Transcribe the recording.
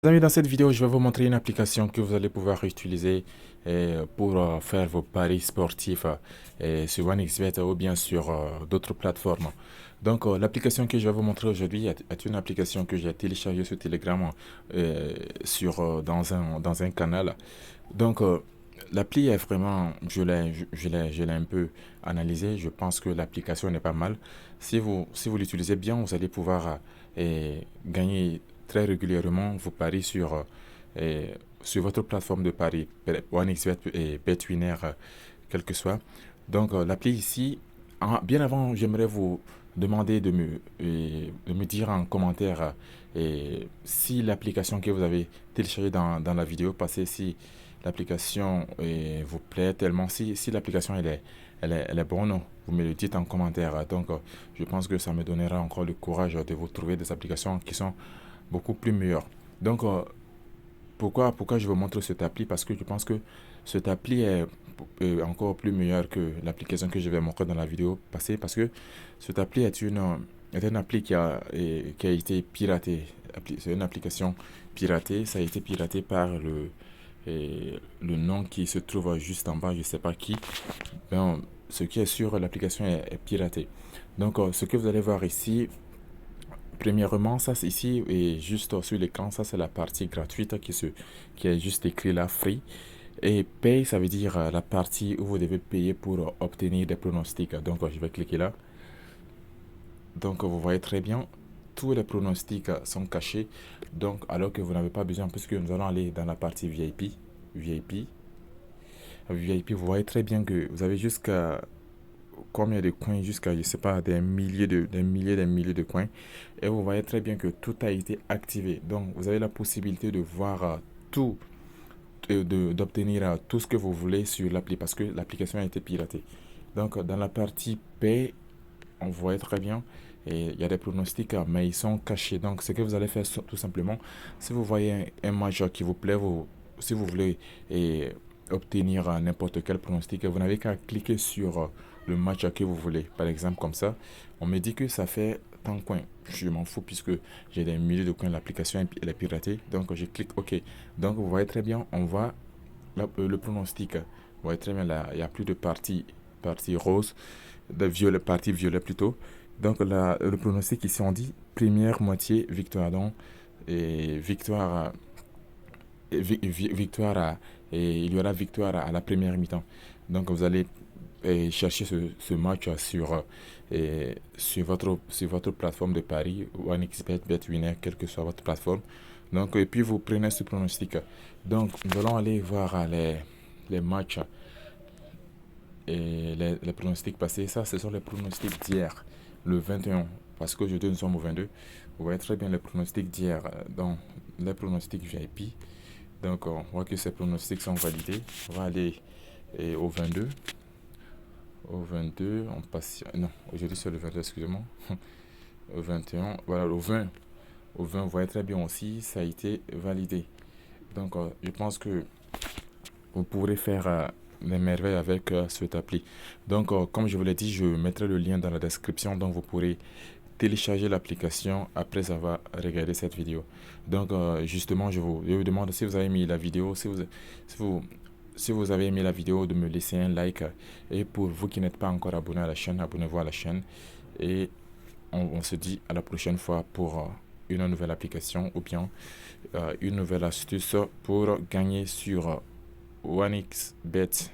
Les amis, dans cette vidéo, je vais vous montrer une application que vous allez pouvoir utiliser pour faire vos paris sportifs sur OneXBet ou bien sur d'autres plateformes. Donc, l'application que je vais vous montrer aujourd'hui est une application que j'ai téléchargée sur Telegram dans un canal. Donc, l'appli est vraiment, je l'ai un peu analysé. Je pense que l'application est pas mal. Si vous l'utilisez bien, vous allez pouvoir gagner très régulièrement vos paris sur votre plateforme de paris, OneXBet et BetWinner, quel que soit. Donc, l'appli ici, bien avant, j'aimerais vous demander de me dire en commentaire si l'application que vous avez téléchargée dans la vidéo passée, si l'application vous plaît tellement, si l'application elle est bonne, vous me le dites en commentaire. Donc, je pense que ça me donnera encore le courage de vous trouver des applications qui sont beaucoup plus meilleures. Donc, pourquoi je vous montre cette appli? Parce que je pense que cette appli est encore plus meilleure que l'application que je vais montrer dans la vidéo passée. Parce que cette appli est une appli qui a été piratée. C'est une application piratée. Ça a été piraté par le nom qui se trouve juste en bas, je ne sais pas qui. Ben, ce qui est sûr, l'application est piratée. Donc, ce que vous allez voir ici, premièrement, ça c'est ici et juste sur l'écran, ça c'est la partie gratuite qui est juste écrit là, free. Et pay, ça veut dire la partie où vous devez payer pour obtenir des pronostics. Donc, je vais cliquer là. Donc, vous voyez très bien, tous les pronostics sont cachés. Donc, alors que vous n'avez pas besoin, puisque nous allons aller dans la partie VIP. VIP. VIP, vous voyez très bien que vous avez jusqu'à combien de coins, jusqu'à, je sais pas, des milliers de coins. Et vous voyez très bien que tout a été activé. Donc, vous avez la possibilité de voir tout, d'obtenir tout ce que vous voulez sur l'appli parce que l'application a été piratée. Donc, dans la partie paie, on voit très bien. Et il y a des pronostics, mais ils sont cachés. Donc, ce que vous allez faire, tout simplement, si vous voyez un match qui vous plaît, si vous voulez obtenir n'importe quel pronostic, vous n'avez qu'à cliquer sur le match que vous voulez. Par exemple, comme ça, on me dit que ça fait tant de coins. Je m'en fous puisque j'ai des milliers de coins. L'application elle est piratée. Donc, je clique OK. Donc, vous voyez très bien, on voit le pronostic. Vous voyez très bien, là, il n'y a plus de partie rose, de violet, partie violet plutôt. Donc, le pronostic ici, on dit première moitié victoire. Donc, et victoire, victoire et il y aura victoire à la première mi-temps. Donc, vous allez chercher ce match sur votre plateforme de paris, OneXBet, BetWinner, quelle que soit votre plateforme. Donc, et puis vous prenez ce pronostic. Donc, nous allons aller voir les matchs et les pronostics passés. Ça, ce sont les pronostics d'hier, le 21. Parce qu'aujourd'hui, nous sommes au 22. Vous voyez très bien les pronostics d'hier. Donc, les pronostics VIP. Donc, on voit que ces pronostics sont validés. On va aller au 22. Au 22, on passe. Non, aujourd'hui c'est le 22, excusez-moi. Au 21, voilà, au 20. Au 20, vous voyez très bien aussi, ça a été validé. Donc, je pense que vous pourrez faire des merveilles avec cette appli. Donc, comme je vous l'ai dit, je mettrai le lien dans la description. Donc, vous pourrez télécharger l'application après avoir regardé cette vidéo. Donc, justement, je vous demande si vous avez aimé la vidéo, si vous, si vous avez aimé la vidéo, de me laisser un like. Et pour vous qui n'êtes pas encore abonné à la chaîne, abonnez-vous à la chaîne. Et on se dit à la prochaine fois pour une nouvelle application ou bien une nouvelle astuce pour gagner sur OneXBet